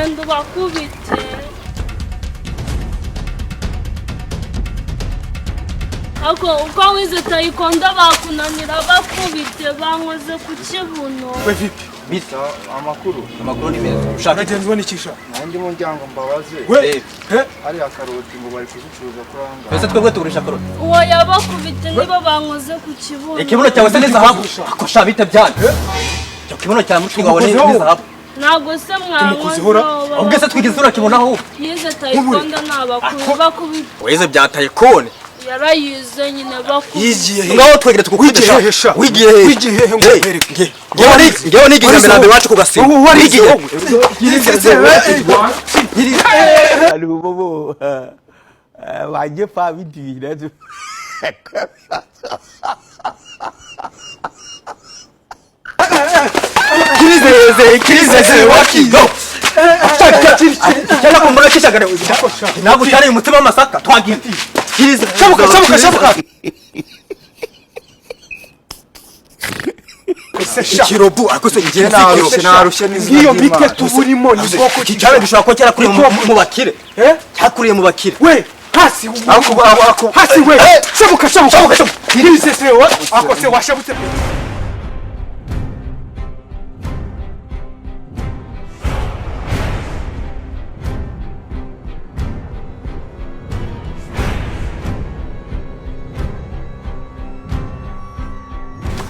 genda bakubite. Ako uko wize tayikonda bakunanira bakubite bankoze ku kibuno. We vipi? Bita amakuru ni meza. Ushaka bagenzi bo nikisha? Nandi mu njyango mbabaze. We ari akaroti ngo bari kuzicuruza kuranga. Pese twebwe tugurisha karoti. Uwo yabakubite nibo bankoze ku kibuno. Ikibuno cyawe se n'izahabu. Akosha bite byane. Cyo kibuno cya mutinga wawe n'izahabu. Nago se mwankoze. Ubwo se twigize urakibonaho. Yize tayikonda bakubite. Wize bya tayikone. Yarayize nyine bakubite. Yigiye ngaho twegere tukukwigisha. Wigiye he ngo bereke. Ngewe nigize mbere wacu kugasimba. Wigiye. Ali bobo. Waje fa bidira tu. Kirize wakido. Cyana kumbura kishagara. Ntabwo cyari umutima w'amasaka twagiye. Kirize. Shabuka. Ikirobu akose ngiye narushe ngiyo bike tuburimo ni bwoko cyane gishobora ko cyara kuri mu bakire. Cyakuriye mu bakire. We hasi ako hasi we shabuka kirize se wa akose washabutse.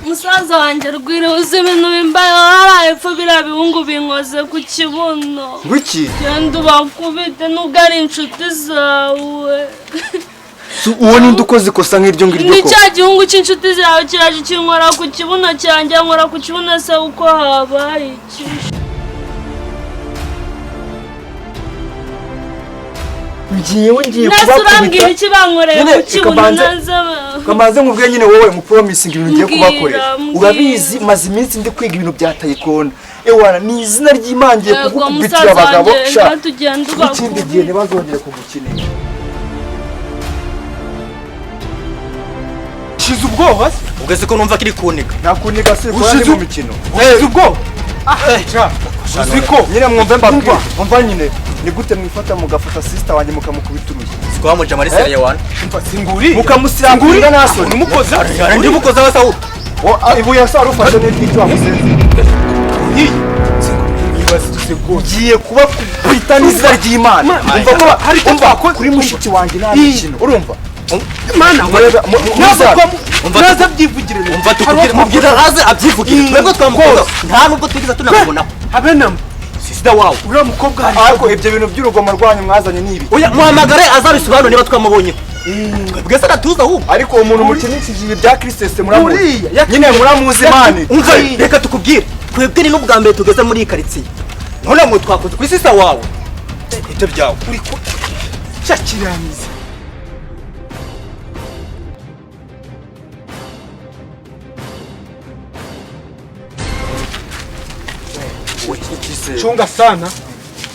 Musaza wanjye rwire uzi ibintu bimbaye haraye pfa biriya bihungu binkoze ku kibuno. Wiki? Genda bakubite nubwo ari inshuti zawe. Uwo ni ndukoze kosa nk'iryo ngiryo ko. Ni cya gihungu cy'inshuti zawe kiraje kinkora ku kibuno cyanjye nkora ku kibuno se uko habaye iki. Ngiye kubakubita iki bankoreye ku kibuno nazaba kamaze nkubwiye nyine wowe mu promising ibintu ngiye kubakorera urabizi maze iminsi ndi kwiga ibintu bya tayikondo ewana ni izina ry'imangiye kugukubitira abagabo sha ikindi gihe ntibazongere kugukinira shize ubwoba ugeze ko numva kiri kuniga nakuniga se ko ari mu mikino shize ubwoba uziko nyine mwumve mbabwira umva nyine ni gute mwifata mugafata sister wanjye mukamukubita uruye sikwa mu jamari sere yawana singuri mukamusirangurira naso nimukoza ndi mukoza wasa ubu ibu yasa arufashe n'igiti wamusenze ugiye kuba kubita n'izina ry'Imana umva ko kuri mushiki wanjye nta mikino urumva Mana naza byivugire umva tukubwire mubwira aze abyivugire twebwe twamukoza nta nubwo twigiza tunakubonaho habe nam sister wawe uriya mukobwa hari ariko ibyo bintu by'urugomo rwanyu mwazanye nibi oya muhamagare azabisobanura niba twamubonye twebwe se natuza ahubwo ariko umuntu mukinishije ibya Kristo muramuzi nyine muramuzi Imana umva reka tukubwire twebwe ni n'ubwa mbere tugeze muri iyi karitsiye none ngo twakoze kuri sister wawe ibyo byawe uri ko cyakiramize chunga sana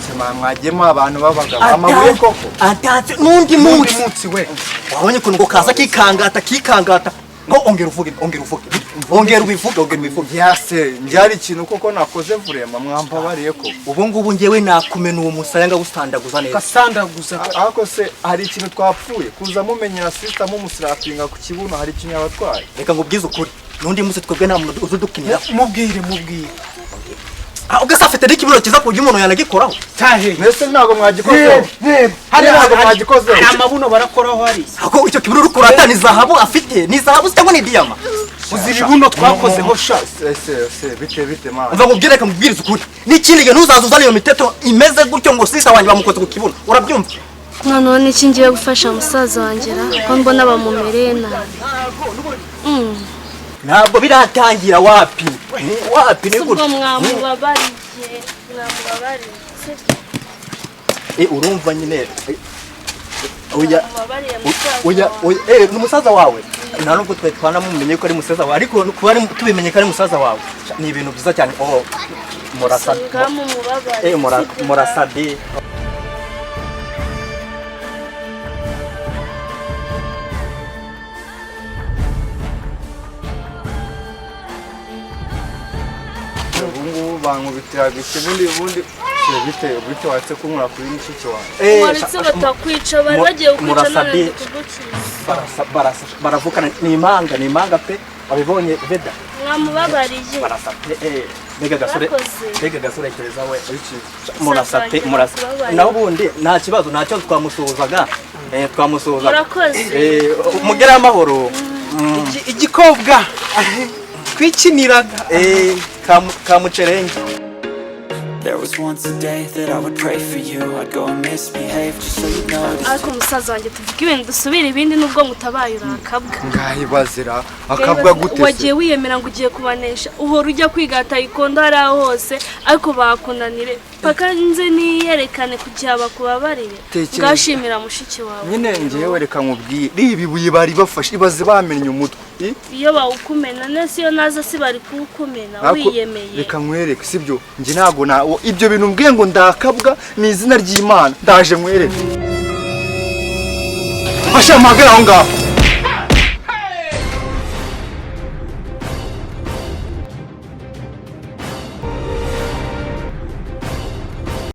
sema mwagemo abantu babagabo amabuye koko atatse nundi munsi we wabonye kungo kaza kikangata ngo ongera ubivuge yase njyari ikintu koko nakoze vurema mwambabariye ko ubu ngubu ngewe nakumena uwo musayanga gusandaguza neza kasandaguza ariko se hari ikintu twapfuye kuza mumenyera sister mumusirapinga ku kibuno hari ikintu yabatwaye reka ngo bwize ukuri nundi munsi twebwe nta muntu uzudukinira mubwire ugasa afite n'ikibuno kiza kujya umuntu yanagikoraho tahe mbese ntago mwagikozeho hari ntago mwagikozeho amabuno barakoraho hari ako icyo kibuno rukurata ni zahabu afite ni zahabu cyangwa ni diyama uzibibuno twakozeho sha bite mama umva ngubwire reka mubwirize ukuri n'ikindi gihe ntuzazuzana iyo miteto imeze gutyo ngo sister wanjye bamukoze ku kibuno urabyumva none iki ngiye gufasha musaza wanjye ko mbona bamumereye nabi ntabwo biratangira wapi ni gutyo mwamubabariye urumva nyine oya ni umusaza wawe nta nubwo twe twanamumenye ko ari musaza wawe ariko kuba tubimenye ko ari musaza wawe ni ibintu byiza cyane murasade bankubitiraga iki ubundi bite watse kunkura kuri mushiki wawe waretse batakwica bari bagiye kwica none baravukana ni impanga pe abibonye Veda mwamubabariye mbega gasore kereza we murasate naho ubundi nta kibazo twamusuhuzaga mugera amahoro igikobwa twikiniraga kamucerenge. There was once a day that I would pray for you. I'd go and misbehave just so you'd notice. Ariko musaza wanjye tuvuga ibintu dusubira ibindi nubwo mutabaye urakabwa. Ngahibazira akabwa gute? Wagiye wiyemera ngo ugiye kubanesha. Uhora ujya kwiga Taekwondo ari aho hose ariko bakunanire. Paka nze niyerekane kugira bakubabarire. Ngashimira mushiki wawe. Nyine ngiye reka nkubwiye. Ibi buye bari bafashe ibaze bamenye umutwe. Iyo bawukumena nese yo naza si bari kukumena wiyemeye. Reka nkwereke sibyo. Ngi ntago na ibyo bintu mbwiye ngo ndakabwa ni izina ry'Imana ndaje nkwereke. Asha magara aho ngaho.